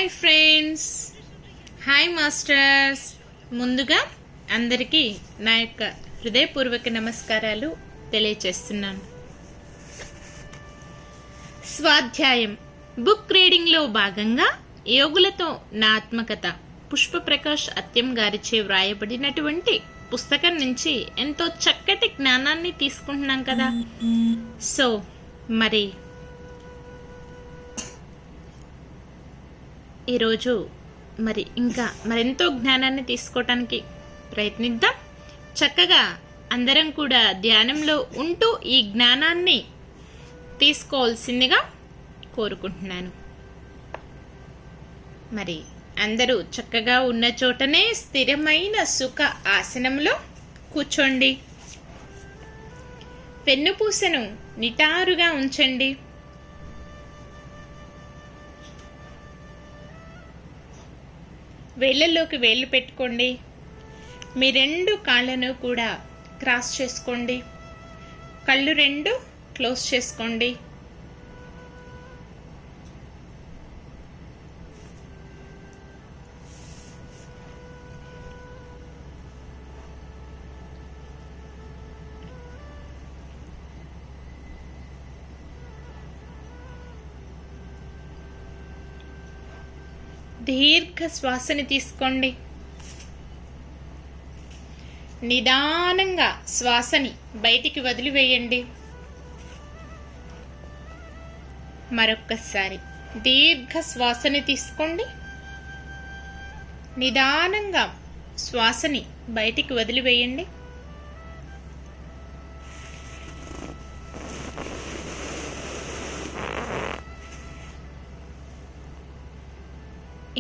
Hi friends, hi masters. ముందుగా అందరికీ నా యొక్క హృదయపూర్వక నమస్కారాలు తెలియచేస్తున్నాను. స్వాధ్యాయం బుక్ రీడింగ్లో భాగంగా యోగులతో నా ఆత్మకథ పుష్పప్రకాష్ అత్యం గారిచే వ్రాయబడినటువంటి పుస్తకం నుంచి ఎంతో చక్కటి జ్ఞానాన్ని తీసుకుంటున్నాం కదా. సో మరి ఈరోజు ఇంకా మరెంతో జ్ఞానాన్ని తీసుకోవటానికి ప్రయత్నిద్దాం. చక్కగా అందరం కూడా ధ్యానంలో ఉంటూ ఈ జ్ఞానాన్ని తీసుకోవాల్సిందిగా కోరుకుంటున్నాను. మరి అందరూ చక్కగా ఉన్న చోటనే స్థిరమైన సుఖ ఆసనంలో కూర్చోండి. వెన్నుపూసను నిటారుగా ఉంచండి. వేళ్ళల్లోకి వేళ్ళు పెట్టుకోండి. మీ రెండు కాళ్ళను కూడా క్రాస్ చేసుకోండి. కళ్ళు రెండు క్లోజ్ చేసుకోండి. దీర్ఘ శ్వాసని తీసుకోండి. నిదానంగా శ్వాసని బయటికి వదిలివేయండి. మరొక్కసారి దీర్ఘ శ్వాసని తీసుకోండి. నిదానంగా శ్వాసని బయటికి వదిలివేయండి.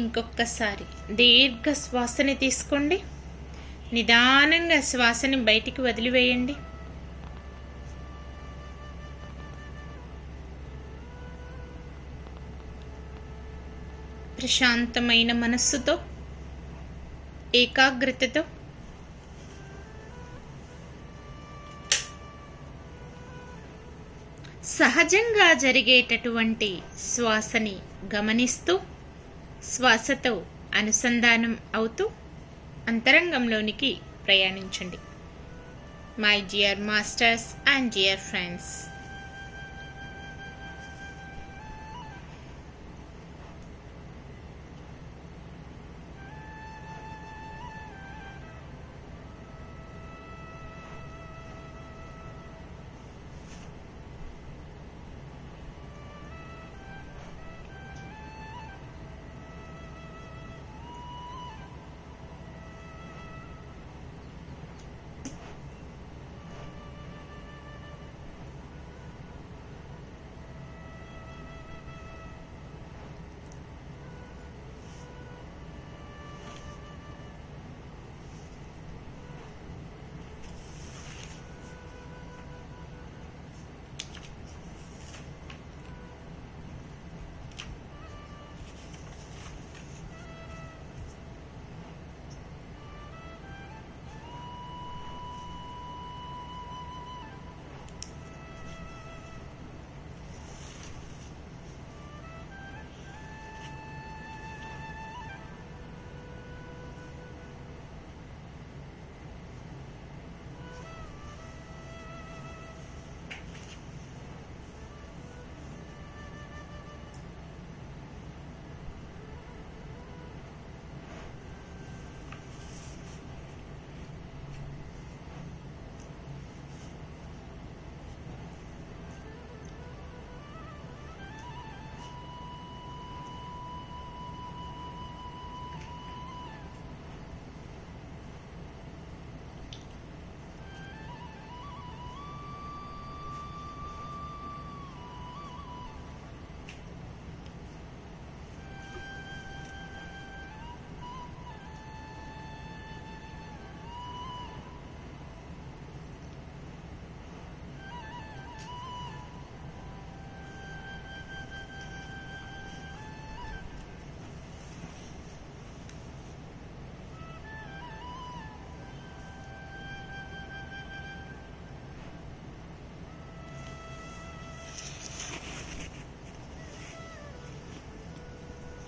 ఇంకొకసారి దీర్ఘ శ్వాసని తీసుకోండి. నిదానంగా శ్వాసని బయటికి వదిలివేయండి. ప్రశాంతమైన మనస్సుతో, ఏకాగ్రతతో సహజంగా జరిగేటటువంటి శ్వాసని గమనిస్తూ, శ్వాసతో అనుసంధానం అవుతూ అంతరంగంలోనికి ప్రయాణించండి. My dear masters and dear friends,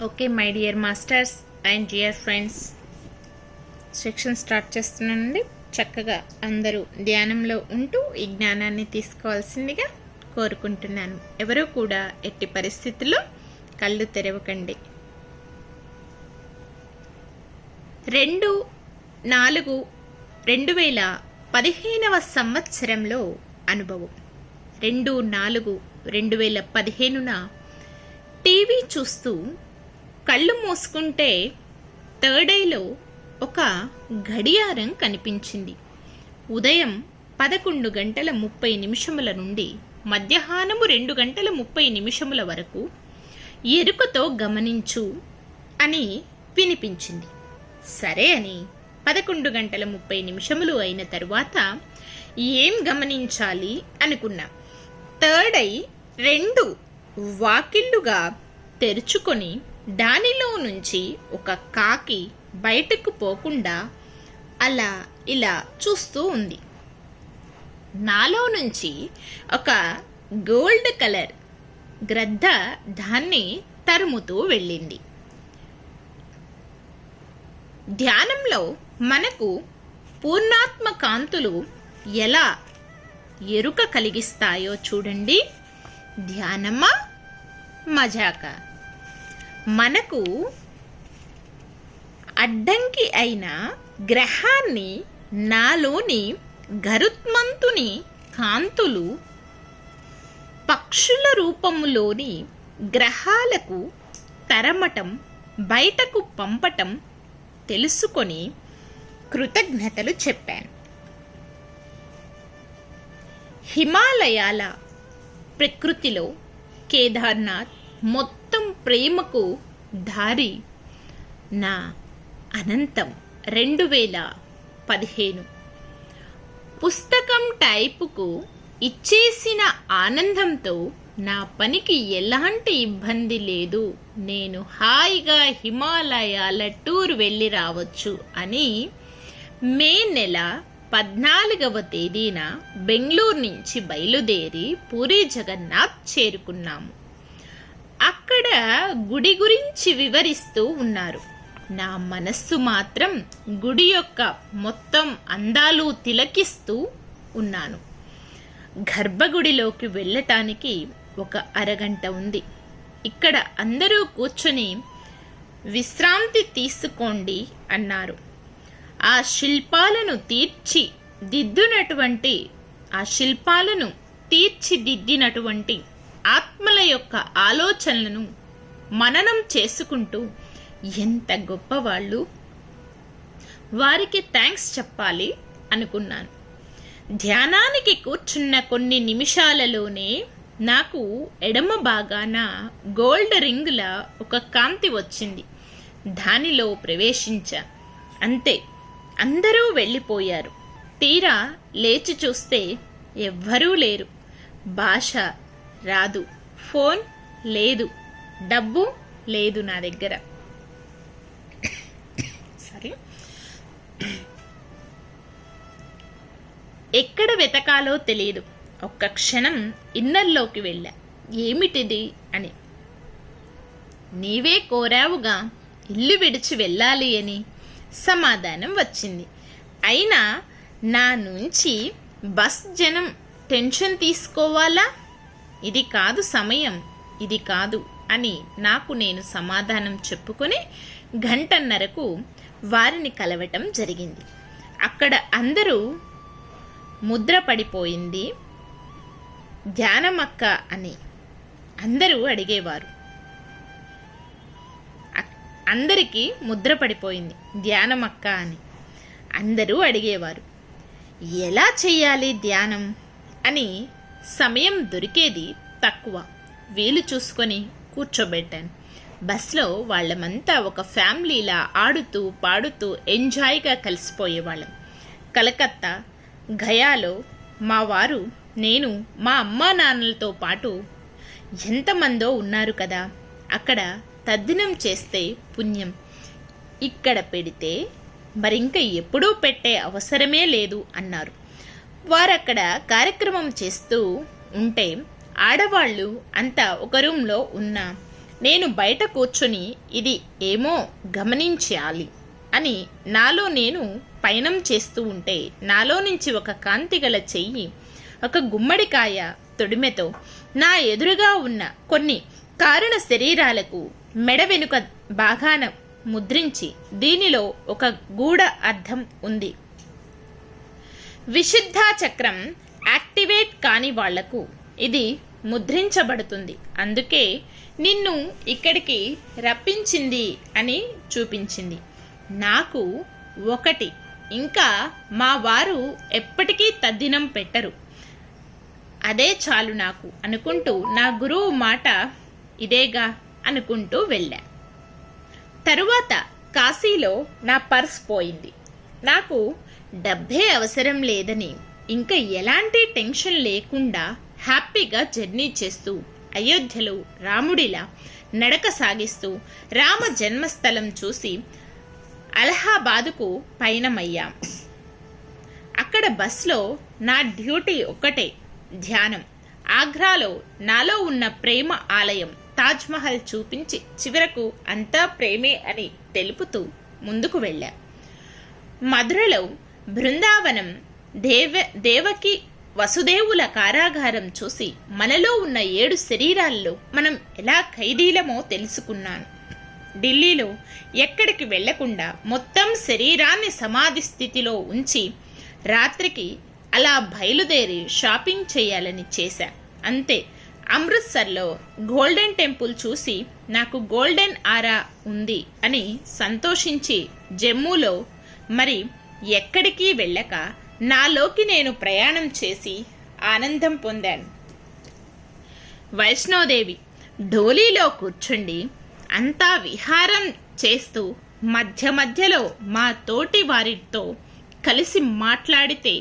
okay my dear masters and dear friends, section start చేస్తున్నానండి. చక్కగా అందరూ ధ్యానంలో ఉంటూ ఈ జ్ఞానాన్ని తీసుకోవాల్సిందిగా కోరుకుంటున్నాను. ఎవరూ కూడా ఎట్టి పరిస్థితుల్లో కళ్ళు తెరవకండి. 2/4/2015 సంవత్సరంలో అనుభవం. 2/4/2015న టీవీ చూస్తూ కళ్ళు మూసుకుంటే థర్డ్ ఐలో ఒక గడియారం కనిపించింది. ఉదయం 11:30 నుండి మధ్యాహ్నము 2:30 వరకు ఎరుకతో గమనించు అని వినిపించింది. సరే అని 11:30 అయిన తరువాత ఏం గమనించాలి అనుకున్నా. థర్డ్ ఐ 2 వాకిళ్లుగా తెరుచుకొని దానిలో నుంచి ఒక కాకి బయటకు పోకుండా అలా ఇలా చూస్తూ ఉంది. నాలో నుంచి ఒక గోల్డ్ కలర్ గ్రద్ద దాన్ని తరుముతూ వెళ్ళింది. ధ్యానంలో మనకు పూర్ణాత్మ కాంతులు ఎలా ఎరుక కలిగిస్తాయో చూడండి. ధ్యానమా మజాక? మనకు అడ్డంకి అయిన గ్రహాన్ని నాలోని గరుత్మంతుని కాంతులు పక్షుల రూపములోని గ్రహాలకు తరమటం, బయటకు పంపటం తెలుసుకొని కృతజ్ఞతలు చెప్పాను. హిమాలయాల ప్రకృతిలో కేదార్నాథ్ మొత్తం ప్రేమకు దారి నా అనంతం. 2015 పుస్తకం టైపుకు ఇచ్చేసిన ఆనందంతో నా పనికి ఎలాంటి ఇబ్బంది లేదు, నేను హాయిగా హిమాలయాల టూర్ వెళ్ళి రావచ్చు అని మే నెల 14వ తేదీన బెంగళూరు నుంచి బయలుదేరి పూరీ జగన్నాథ్ చేరుకున్నాము. అక్కడ గుడి గురించి వివరిస్తూ ఉన్నారు. నా మనస్సు మాత్రం గుడి యొక్క మొత్తం అందాలు తిలకిస్తూ ఉన్నాను. గర్భగుడిలోకి వెళ్ళటానికి ఒక అరగంట ఉంది. ఇక్కడ అందరూ కూర్చొని విశ్రాంతి తీసుకోండి అన్నారు. ఆ శిల్పాలను తీర్చిదిద్దినటువంటి ఆత్మల యొక్క ఆలోచనలను మననం చేసుకుంటూ ఎంత గొప్పవాళ్ళు, వారికి థ్యాంక్స్ చెప్పాలి అనుకున్నాను. ధ్యానానికి కూర్చున్న కొన్ని నిమిషాలలోనే నాకు ఎడమ భాగాన గోల్డ్ రింగుల ఒక కాంతి వచ్చింది. దానిలో ప్రవేశించా. అంతే, అందరూ వెళ్ళిపోయారు. తీరా లేచి చూస్తే ఎవ్వరూ లేరు. భాష రాదు, ఫోన్ లేదు, డబ్బు లేదు నా దగ్గర. సరే, ఎక్కడ వెతకాలో తెలియదు. ఒక్క క్షణం ఇన్నర్లోకి వెళ్ళా. ఏమిటిది అని. నీవే కోరావుగా ఇల్లు విడిచి వెళ్ళాలి అని సమాధానం వచ్చింది. అయినా నా నుంచి బస్ జనం టెన్షన్ తీసుకోవాలా? ఇది కాదు సమయం, ఇది కాదు అని నాకు నేను సమాధానం చెప్పుకొని 1.5 గంటకు వారిని కలవటం జరిగింది. అక్కడ అందరూ ముద్ర పడిపోయింది. ధ్యానమక్క అని అందరూ అడిగేవారు. అందరికీ ముద్ర పడిపోయింది ధ్యానమక్క అని అందరూ అడిగేవారు. ఎలా చెయ్యాలి ధ్యానం అని సమయం దొరికేది తక్కువ. వీలు చూసుకొని కూర్చోబెట్టాను. బస్లో వాళ్ళమంతా ఒక ఫ్యామిలీలా ఆడుతూ పాడుతూ ఎంజాయ్గా కలిసిపోయేవాళ్ళం. కలకత్తా, గయాలో మా వారు, నేను, మా అమ్మా నాన్నలతో పాటు ఎంతమందో ఉన్నారు కదా. అక్కడ తద్దినం చేస్తే పుణ్యం, ఇక్కడ పెడితే మరింక ఎప్పుడూ పెట్టే అవసరమే లేదు అన్నారు. వారక్కడ కార్యక్రమం చేస్తూ ఉంటే ఆడవాళ్ళు అంతా ఒక రూమ్లో ఉన్న నేను బయట కూర్చొని ఇది ఏమో గమనించాలి అని నాలో నేను పయనం చేస్తూ ఉంటే నాలో నుంచి ఒక కాంతిగల చెయ్యి ఒక గుమ్మడికాయ తొడిమెతో నా ఎదురుగా ఉన్న కొన్ని కారణ శరీరాలకు మెడ వెనుక భాగాన ముద్రించి దీనిలో ఒక గూఢ అర్థం ఉంది. విశుద్ధ చక్రం యాక్టివేట్ కాని వాళ్లకు ఇది ముద్రించబడుతుంది. అందుకే నిన్ను ఇక్కడికి రప్పించింది అని చూపించింది. నాకు ఒకటి, ఇంకా మా వారు ఎప్పటికీ తద్దినం పెట్టరు, అదే చాలు నాకు అనుకుంటూ నా గురువు మాట ఇదేగా అనుకుంటూ వెళ్ళా. తరువాత కాశీలో నా పర్స్ పోయింది. నాకు డబ్బే అవసరం లేదని ఇంకా ఎలాంటి టెన్షన్ లేకుండా హ్యాపీగా జర్నీ చేస్తూ అయోధ్యలో రాముడిలా నడక సాగిస్తూ రామ జన్మస్థలం చూసి అలహాబాదుకు పయనమయ్యాం. అక్కడ బస్లో నా డ్యూటీ ఒక్కటే, ధ్యానం. ఆగ్రాలో నాలో ఉన్న ప్రేమ ఆలయం తాజ్మహల్ చూపించి చివరకు అంతా ప్రేమే అని తెలుపుతూ ముందుకు వెళ్ళా. మధురలో బృందావనం, దేవకి వసుదేవుల కారాగారం చూసి మనలో ఉన్న 7 శరీరాల్లో మనం ఎలా ఖైదీలమో తెలుసుకున్నాను. ఢిల్లీలో ఎక్కడికి వెళ్లకుండా మొత్తం శరీరాన్ని సమాధి స్థితిలో ఉంచి రాత్రికి అలా బయలుదేరి షాపింగ్ చేయాలని చేశా. అంతే. అమృత్సర్లో గోల్డెన్ టెంపుల్ చూసి నాకు గోల్డెన్ ఆరా ఉంది అని సంతోషించి జమ్మూలో మరి ఎక్కడికి వెళ్ళక నాలోకి నేను ప్రయాణం చేసి ఆనందం పొందాను. వైష్ణోదేవి ఢోలీలో కూర్చుండి అంతా విహారం చేస్తూ మధ్య మధ్యలో మా తోటి వారితో కలిసి మాట్లాడితే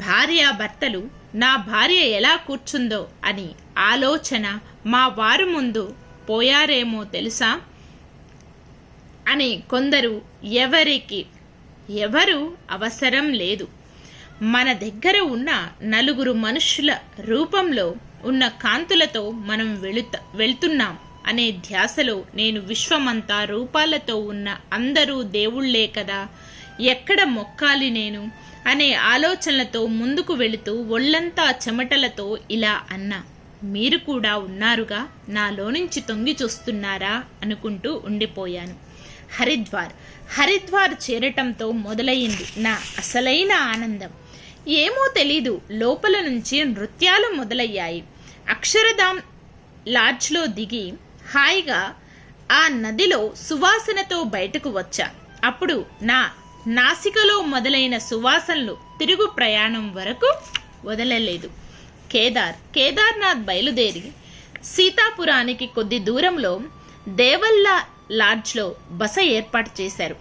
భార్యాభర్తలు నా భార్య ఎలా కూర్చుందో అని ఆలోచన మా వారు ముందు పోయారేమో తెలుసా అని కొందరు ఎవరు అవసరం లేదు, మన దగ్గర ఉన్న 4 మనుషుల రూపంలో ఉన్న కాంతులతో మనం వెళ్తున్నాం అనే ధ్యాసలో నేను విశ్వమంతా రూపాలతో ఉన్న అందరూ దేవుళ్లే కదా, ఎక్కడ మొక్కాలి నేను అనే ఆలోచనలతో ముందుకు వెళుతూ ఒళ్ళంతా చెమటలతో ఇలా అన్నా. మీరు కూడా ఉన్నారుగా, నాలో నుంచి తొంగి చూస్తున్నారా అనుకుంటూ ఉండిపోయాను. హరిద్వార్ చేరటంతో మొదలయ్యింది నా అసలైన ఆనందం. ఏమో తెలీదు, లోపల నుంచి నృత్యాలు మొదలయ్యాయి. అక్షరధామ్ లాడ్జ్లో దిగి హాయిగా ఆ నదిలో సువాసనతో బయటకు వచ్చా. అప్పుడు నా నాసికలో మొదలైన సువాసనలు తిరుగు ప్రయాణం వరకు వదలలేదు. కేదార్నాథ్ బయలుదేరి సీతాపురానికి కొద్ది దూరంలో దేవల్లా లాడ్జ్లో బస ఏర్పాటు చేశారు.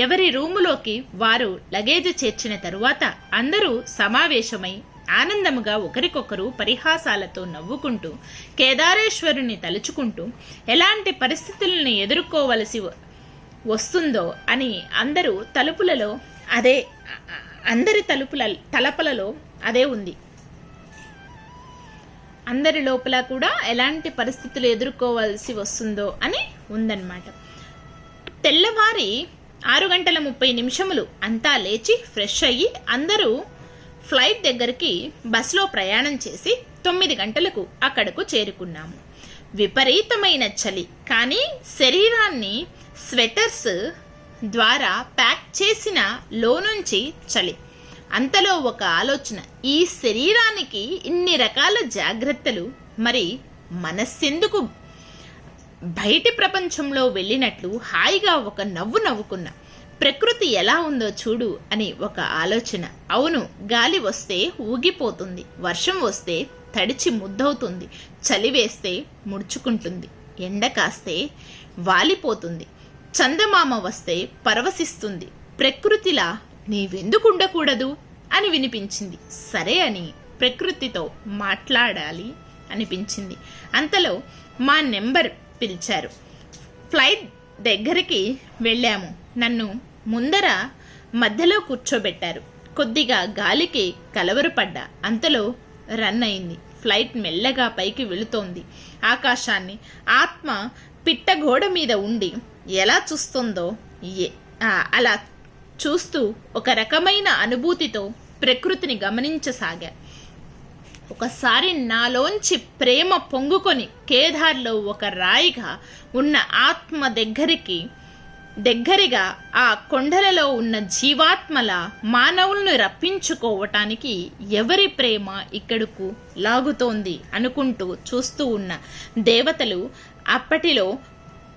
ఎవరి రూములోకి వారు లగేజ్ చేర్చిన తరువాత అందరూ సమావేశమై ఆనందముగా ఒకరికొకరు పరిహాసాలతో నవ్వుకుంటూ కేదారేశ్వరుని తలుచుకుంటూ ఎలాంటి పరిస్థితులను ఎదుర్కోవలసి వస్తుందో అని అందరి తలపులలో అదే ఉంది. అందరి లోపల కూడా ఎలాంటి పరిస్థితులు ఎదుర్కోవాల్సి వస్తుందో అని ఉందన్నమాట. తెల్లవారి 6:30 అంతా లేచి ఫ్రెష్ అయ్యి అందరూ ఫ్లైట్ దగ్గరికి బస్లో ప్రయాణం చేసి 9 గంటలకు అక్కడకు చేరుకున్నాము. విపరీతమైన చలి, కానీ శరీరాన్ని స్వెటర్స్ ద్వారా ప్యాక్ చేసిన లోనుంచి చలి. అంతలో ఒక ఆలోచన, ఈ శరీరానికి ఇన్ని రకాల జాగ్రత్తలు, మరి మనస్సెందుకు బయటి ప్రపంచంలో వెళ్ళినట్లు హాయిగా ఒక నవ్వు నవ్వుకున్నా. ప్రకృతి ఎలా ఉందో చూడు అని ఒక ఆలోచన. అవును, గాలి వస్తే ఊగిపోతుంది, వర్షం వస్తే తడిచి ముద్దవుతుంది, చలి వేస్తే ముడుచుకుంటుంది, ఎండ కాస్తే వాలిపోతుంది, చందమామ వస్తే పరవశిస్తుంది. ప్రకృతిలా నీవెందుకు ఉండకూడదు అని వినిపించింది. సరే అని ప్రకృతితో మాట్లాడాలి అనిపించింది. అంతలో మా నెంబర్ పిలిచారు. ఫ్లైట్ దగ్గరికి వెళ్ళాము. నన్ను ముందర మధ్యలో కూర్చోబెట్టారు. కొద్దిగా గాలికి కలవరపడ్డా. అంతలో రన్ అయింది. ఫ్లైట్ మెల్లగా పైకి వెళుతోంది. ఆకాశాన్ని ఆత్మ పిట్టగోడ మీద ఉండి ఎలా చూస్తుందో అలా చూస్తూ ఒక రకమైన అనుభూతితో ప్రకృతిని గమనించసాగా. ఒకసారి నాలోంచి ప్రేమ పొంగుకొని కేదార్లో ఒక రాయిగా ఉన్న ఆత్మ దగ్గరగా ఆ కొండలలో ఉన్న జీవాత్మల మానవులను రప్పించుకోవటానికి ఎవరి ప్రేమ ఇక్కడకు లాగుతోంది అనుకుంటూ చూస్తూ ఉన్న దేవతలు అప్పటిలో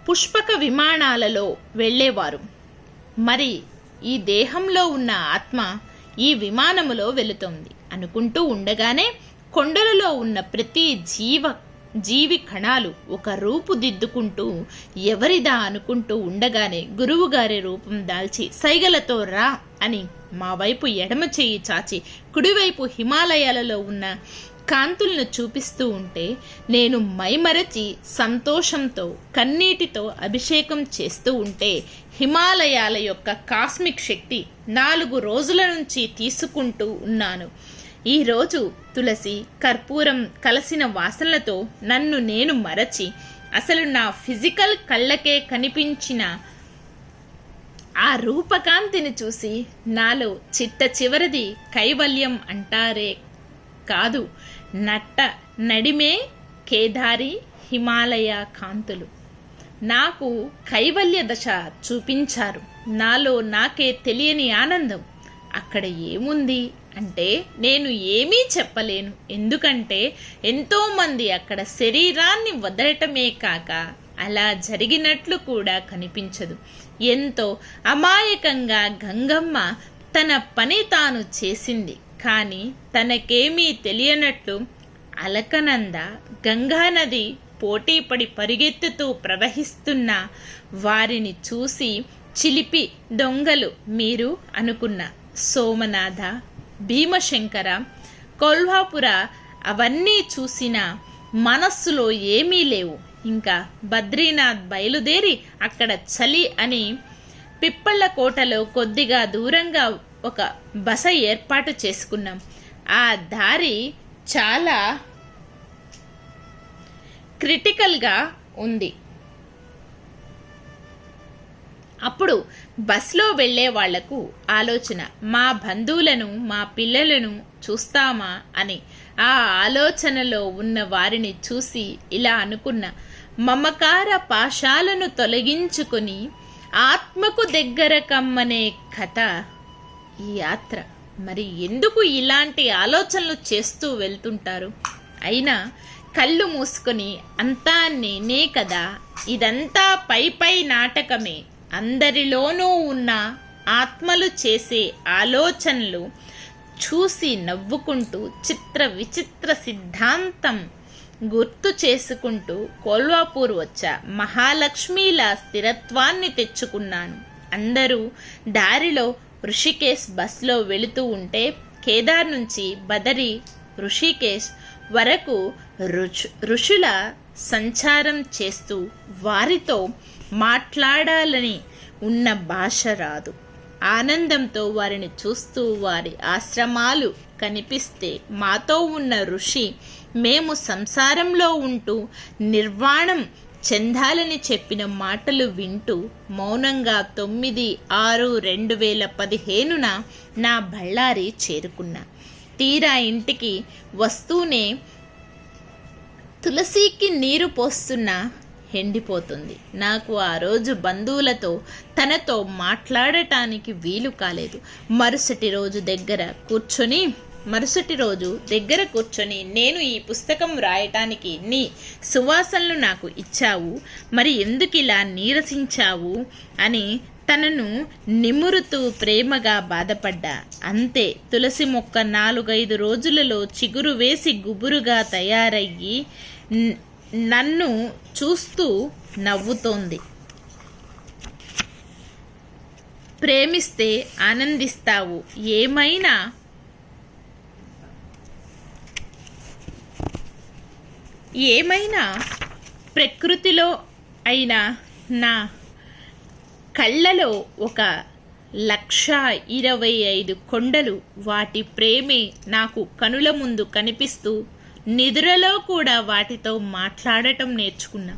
పుష్పక విమానాలలో వెళ్ళేవారు. మరి ఈ దేహంలో ఉన్న ఆత్మ ఈ విమానములో వెళుతోంది అనుకుంటూ ఉండగానే కొండలలో ఉన్న ప్రతి జీవి కణాలు ఒక రూపుదిద్దుకుంటూ ఎవరిదా అనుకుంటూ ఉండగానే గురువుగారి రూపం దాల్చి సైగలతో రా అని మా వైపు ఎడమ చెయ్యి చాచి కుడివైపు హిమాలయాలలో ఉన్న కాంతులను చూపిస్తూ ఉంటే నేను మైమరచి సంతోషంతో కన్నీటితో అభిషేకం చేస్తూ ఉంటే హిమాలయాల యొక్క కాస్మిక్ శక్తి 4 రోజుల నుంచి తీసుకుంటూ ఉన్నాను. ఈరోజు తులసి కర్పూరం కలిసిన వాసనలతో నన్ను నేను మరచి అసలు నా ఫిజికల్ కళ్ళకే కనిపించిన ఆ రూపకాంతిని చూసి నాలో చివరిది కైవల్యం అంటారే కాదు, నడిమే కేదారి హిమాలయ కాంతులు నాకు కైవల్య దశ చూపించారు. నాలో నాకే తెలియని ఆనందం. అక్కడ ఏముంది అంటే నేను ఏమీ చెప్పలేను. ఎందుకంటే ఎంతోమంది అక్కడ శరీరాన్ని వదలటమే కాక అలా జరిగినట్లు కూడా కనిపించదు. ఎంతో అమాయకంగా గంగమ్మ తన పని తాను చేసింది. కానీ తనకేమీ తెలియనట్లు అలకనంద గంగానది పోటీపడి పరిగెత్తుతూ ప్రవహిస్తున్న వారిని చూసి చిలిపి దొంగలు మీరు అనుకున్న సోమనాథ, భీమశంకర, కొల్హాపుర అవన్నీ చూసిన మనస్సులో ఏమీ లేవు. ఇంకా బద్రీనాథ్ బయలుదేరి అక్కడ చలి అని పిప్పళ్ళ కోటలో కొద్దిగా దూరంగా ఒక బస ఏర్పాటు చేసుకున్నాం. ఆ దారి చాలా క్రిటికల్గా ఉంది. అప్పుడు బస్లో వెళ్ళే వాళ్లకు ఆలోచన, మా బంధువులను మా పిల్లలను చూస్తామా అని. ఆ ఆలోచనలో ఉన్న వారిని చూసి ఇలా అనుకున్న, మమకార పాశాలను తొలగించుకొని ఆత్మకు దగ్గర కమ్మనే కథ ఈ యాత్ర. మరి ఎందుకు ఇలాంటి ఆలోచనలు చేస్తూ వెళ్తుంటారు? అయినా కళ్ళు మూసుకొని అంతా నేనే కదా, ఇదంతా పై నాటకమే, అందరిలోనూ ఉన్న ఆత్మలు చేసే ఆలోచనలు చూసి నవ్వుకుంటూ విచిత్ర సిద్ధాంతం గుర్తు చేసుకుంటూ కోల్వాపూర్ వచ్చా. మహాలక్ష్మిలా స్థిరత్వాన్ని తెచ్చుకున్నాను. అందరూ దారిలో ఋషికేశ్ బస్లో వెళుతూ ఉంటే కేదార్ నుంచి బదరి ఋషికేశ్ వరకు ఋషుల సంచారం చేస్తూ వారితో మాట్లాడాలని ఉన్న భాష రాదు. ఆనందంతో వారిని చూస్తూ వారి ఆశ్రమాలు కనిపిస్తే మాతో ఉన్న ఋషి మేము సంసారంలో ఉంటూ నిర్వాణం చెందాలని చెప్పిన మాటలు వింటూ మౌనంగా 9/6/2015 నా బళ్ళారి చేరుకున్నా. తీరా ఇంటికి వస్తూనే తులసికి నీరు పోస్తున్నా ఎండిపోతుంది. నాకు ఆ రోజు బంధువులతో తనతో మాట్లాడటానికి వీలు కాలేదు. మరుసటి రోజు దగ్గర కూర్చొని నేను ఈ పుస్తకం రాయటానికి నీ సువాసనలు నాకు ఇచ్చావు, మరి ఎందుకు ఇలా నీరసించావు అని తనను నిమురుతూ ప్రేమగా బాధపడ్డా. అంతే, తులసి మొక్క 4-5 రోజులలో చిగురు వేసి గుబురుగా తయారయ్యి నన్ను చూస్తూ నవ్వుతోంది. ప్రేమిస్తే ఆనందిస్తావు, ఏమైనా ప్రకృతిలో అయినా నా కళ్ళలో 1,25,000 కొండలు, వాటి ప్రేమే నాకు కనుల ముందు కనిపిస్తూ నిద్రలో కూడా వాటితో మాట్లాడటం నేర్చుకున్నా.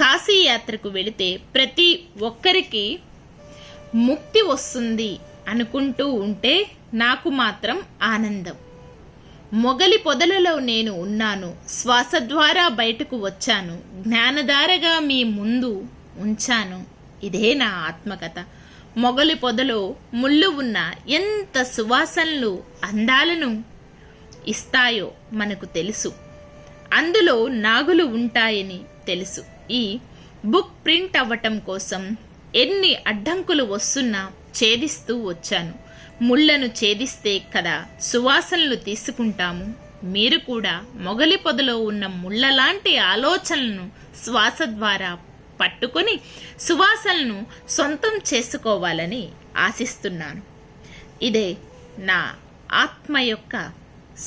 కాశీ యాత్రకు వెళితే ప్రతి ఒక్కరికి ముక్తి వస్తుంది అనుకుంటూ ఉంటే నాకు మాత్రం ఆనందం. మొగలి పొదలలో నేను ఉన్నాను, శ్వాస ద్వారా బయటకు వచ్చాను, జ్ఞానధారగా మీ ముందు ఉంచాను. ఇదే నా ఆత్మకథ. మొగలి పొదలో ముళ్ళు ఉన్న ఎంత సువాసనలు అందాలను ఇస్తాయో మనకు తెలుసు. అందులో నాగులు ఉంటాయని తెలుసు. ఈ బుక్ ప్రింట్ అవ్వటం కోసం ఎన్ని అడ్డంకులు వస్తున్నా ఛేదిస్తూ వచ్చాను. ముళ్లను ఛేదిస్తే కదా సువాసనలు తీసుకుంటాము. మీరు కూడా మొగలి పొదలో ఉన్న ముళ్ళలాంటి ఆలోచనలను శ్వాస ద్వారా పట్టుకొని సువాసనలను సొంతం చేసుకోవాలని ఆశిస్తున్నాను. ఇదే నా ఆత్మ యొక్క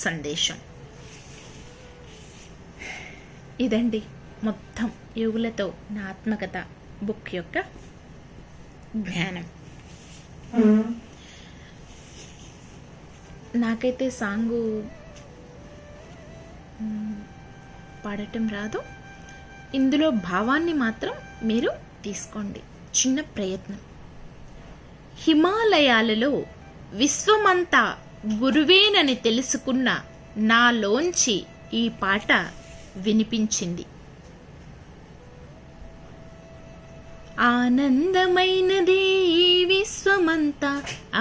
సందేశం. ఇదండి మొత్తం యోగులతో నా ఆత్మకథ బుక్ యొక్క జ్ఞానం. నాకైతే సాంగు పాడటం రాదు. ఇందులో భావాన్ని మాత్రం మీరు తీసుకోండి. చిన్న ప్రయత్నం. హిమాలయాలలో విశ్వమంతా గురువేనని తెలుసుకున్న నాలోంచి ఈ పాట వినిపించింది. ఆనందమైనది ఈ విశ్వమంతా,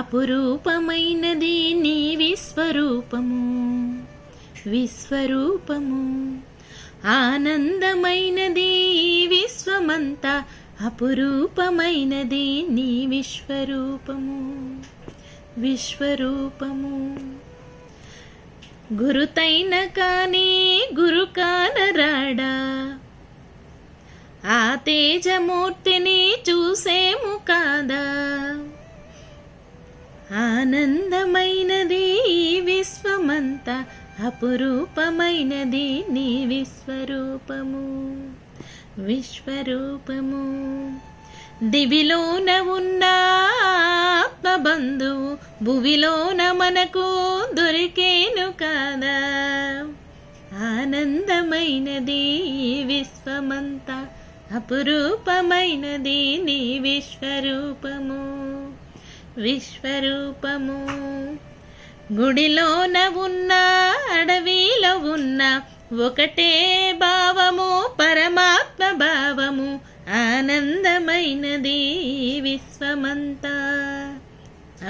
అపురూపమైనది నీ విశ్వరూపము. విశ్వరూపము ఆనందమైనది ఈ విశ్వమంతా, అపురూపమైనది నీ విశ్వరూపము. విశ్వరూపము గురుతైన కానీ గురు కానరాడా, ఆ తేజమూర్తిని చూసేము కాదా. ఆనందమైనది ఈ విశ్వమంతా, అపురూపమైనది నీ విశ్వరూపము. విశ్వరూపము దివిలోన ఉన్న ఆత్మబంధువు భువిలోన మనకు దొరికేను కాదా. ఆనందమైనది ఈ విశ్వమంతా, అపురూపమైనది నీ విశ్వరూపము. విశ్వరూపము గుడిలోన ఉన్న అడవిలో ఉన్న ఒకటే భావము, పరమాత్మ భావము. ఆనందమైనది విశ్వమంతా,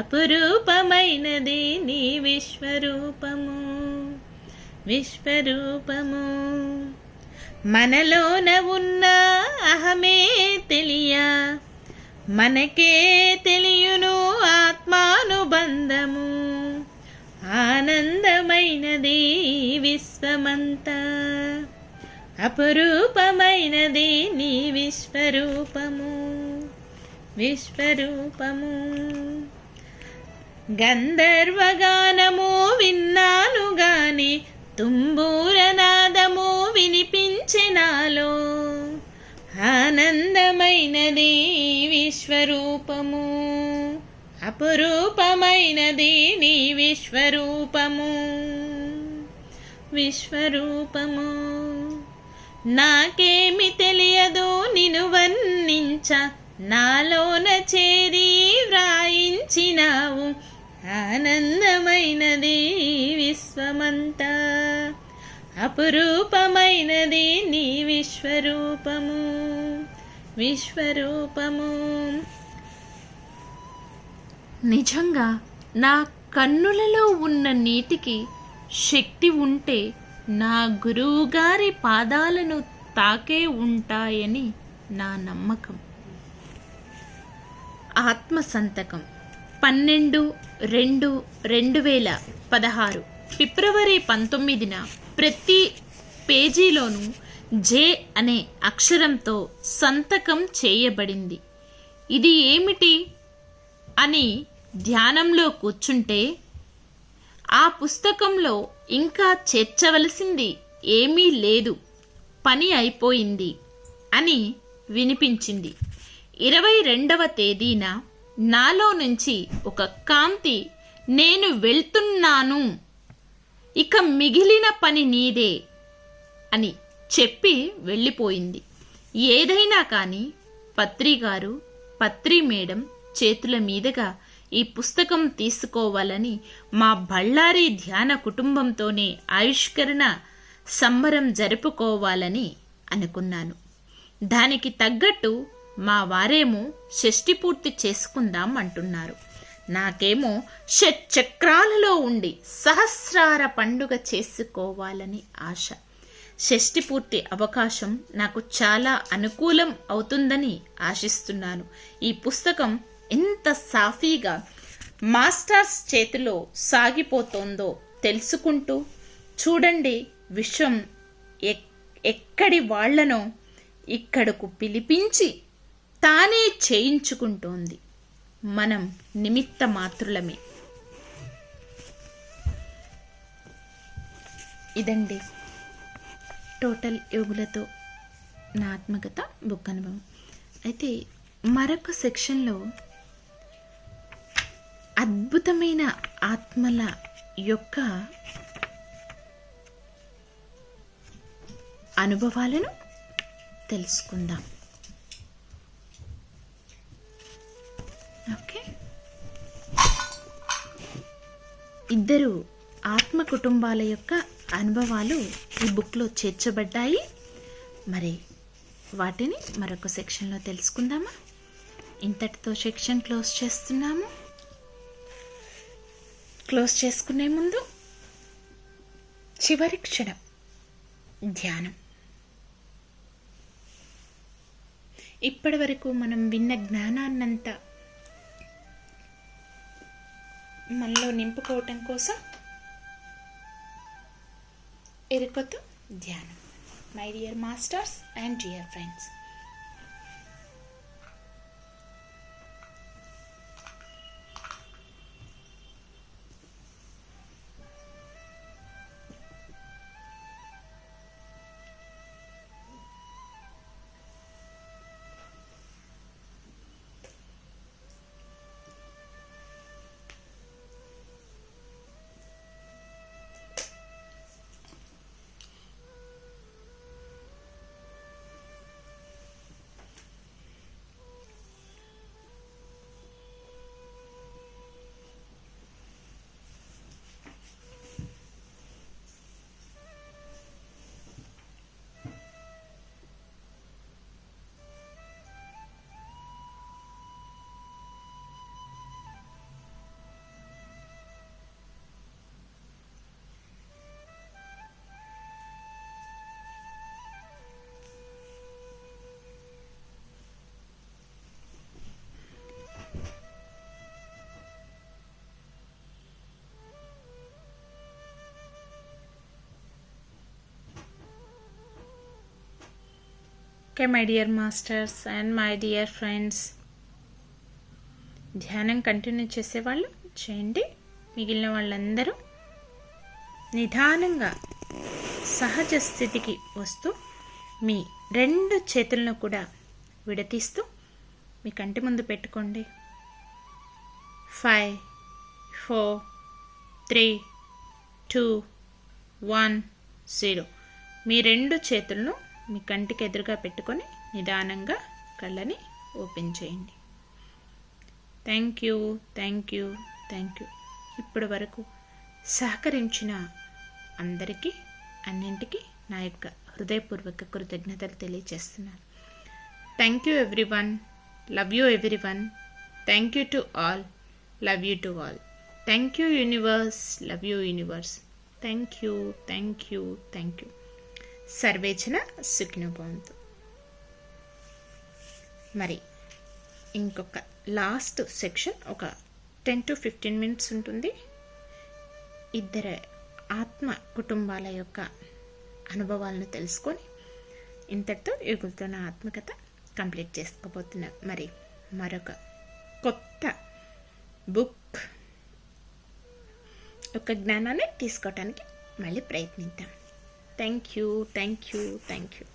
అపురూపమైనది నీ విశ్వరూపము. విశ్వరూపము మనలోన ఉన్న అహమే తెలియ, మనకే తెలియును ఆత్మానుబంధము. ఆనందమైనది విశ్వమంతా, అపురూపమైనది నీ విశ్వరూపము. విశ్వరూపము గంధర్వగానము విన్నాను గాని, తుంబూరనాదము వినిపించెనాలో. ఆనందమైనది విశ్వరూపము, అపురూపమైనది నీ విశ్వరూపము. విశ్వరూపము నాకేమి తెలియదు నిన్ను వర్ణించ, నాలోన చేరి వ్రాయించినావు. ఆనందమైనది విశ్వమంతా, అపురూపమైనది నీ విశ్వరూపము. విశ్వరూపము నిజంగా నా కన్నులలో ఉన్న నీటికి శక్తి ఉంటే నా గురువుగారి పాదాలను తాకే ఉంటాయని నా నమ్మకం. ఆత్మ సంతకం 12/2/2016 ఫిబ్రవరి 19న ప్రతి పేజీలోనూ జే అనే అక్షరంతో సంతకం చేయబడింది. ఇది ఏమిటి అని ధ్యానంలో కూర్చుంటే ఆ పుస్తకంలో ఇంకా చేర్చవలసింది ఏమీ లేదు, పని అయిపోయింది అని వినిపించింది. 22వ తేదీన నాలో నుంచి ఒక కాంతి నేను వెళ్తున్నాను, ఇక మిగిలిన పని నీదే అని చెప్పి వెళ్ళిపోయింది. ఏదైనా కానీ పత్రి గారు, పత్రి మేడం చేతుల మీదుగా ఈ పుస్తకం తీసుకోవాలని మా బళ్ళారి ధ్యాన కుటుంబంతోనే ఆవిష్కరణ సంబరం జరుపుకోవాలని అనుకున్నాను. దానికి తగ్గట్టు మా వారేమో షష్ఠి పూర్తి చేసుకుందాం అంటున్నారు. నాకేమో షట్చక్రాలలో ఉండి సహస్రార పండుగ చేసుకోవాలని ఆశ. షష్ఠి పూర్తి అవకాశం నాకు చాలా అనుకూలం అవుతుందని ఆశిస్తున్నాను. ఈ పుస్తకం ఎంత సాఫీగా మాస్టర్స్ చేతిలో సాగిపోతోందో తెలుసుకుంటూ చూడండి, విశ్వం ఎక్కడి వాళ్లనో ఇక్కడకు పిలిపించి తానే చేయించుకుంటోంది. మనం నిమిత్త మాత్రులమే. ఇదండి టోటల్ యోగులతో నా ఆత్మకథ బుక్ అనుభవం. అయితే మరొక సెక్షన్లో అద్భుతమైన ఆత్మల యొక్క అనుభవాలను తెలుసుకుందాం. ఓకే, ఇద్దరు ఆత్మ కుటుంబాల యొక్క అనుభవాలు ఈ బుక్లో చేర్చబడ్డాయి. మరి వాటిని మరొక సెక్షన్లో తెలుసుకుందామా? ఇంతటితో సెక్షన్ క్లోజ్ చేస్తున్నాము. క్లోజ్ చేసుకునే ముందు చివరి క్షణం ధ్యానం. ఇప్పటి వరకు మనం విన్న జ్ఞానాన్నంతా మనలో నింపుకోవటం కోసం ఎరుకతో ధ్యానం. My dear masters and dear friends, okay my dear masters and my dear friends, ధ్యానం కంటిన్యూ చేసేవాళ్ళు చేయండి. మిగిలిన వాళ్ళందరూ నిదానంగా సహజ స్థితికి వస్తూ మీ రెండు చేతులను కూడా విడతీస్తూ మీ కంటి ముందు పెట్టుకోండి. 5 4 3 2 1 0. మీ రెండు చేతులను మీ కంటికి ఎదురుగా పెట్టుకొని నిదానంగా కళ్ళని ఓపెన్ చేయండి. Thank you, thank you, thank you. ఇప్పటి వరకు సహకరించిన అందరికీ అన్నింటికీ నా యొక్క హృదయపూర్వక కృతజ్ఞతలు తెలియజేస్తున్నాను. Thank you everyone, love you everyone, thank you to all, love you to all, thank you universe, love you universe, thank you, thank you, thank you. సర్వేజన సుఖినో భవంతు. మరి ఇంకొక లాస్ట్ సెక్షన్ ఒక 10 to 15 minutes ఉంటుంది. ఇద్దరు ఆత్మ కుటుంబాల యొక్క అనుభవాలను తెలుసుకొని ఇంతటితో యుగులతో నా ఆత్మకథ కంప్లీట్ చేసుకోబోతున్నా. మరి మరొక కొత్త బుక్ యొక్క జ్ఞానాన్ని తీసుకోవటానికి మళ్ళీ ప్రయత్నిద్దాం. Thank you, thank you, thank you.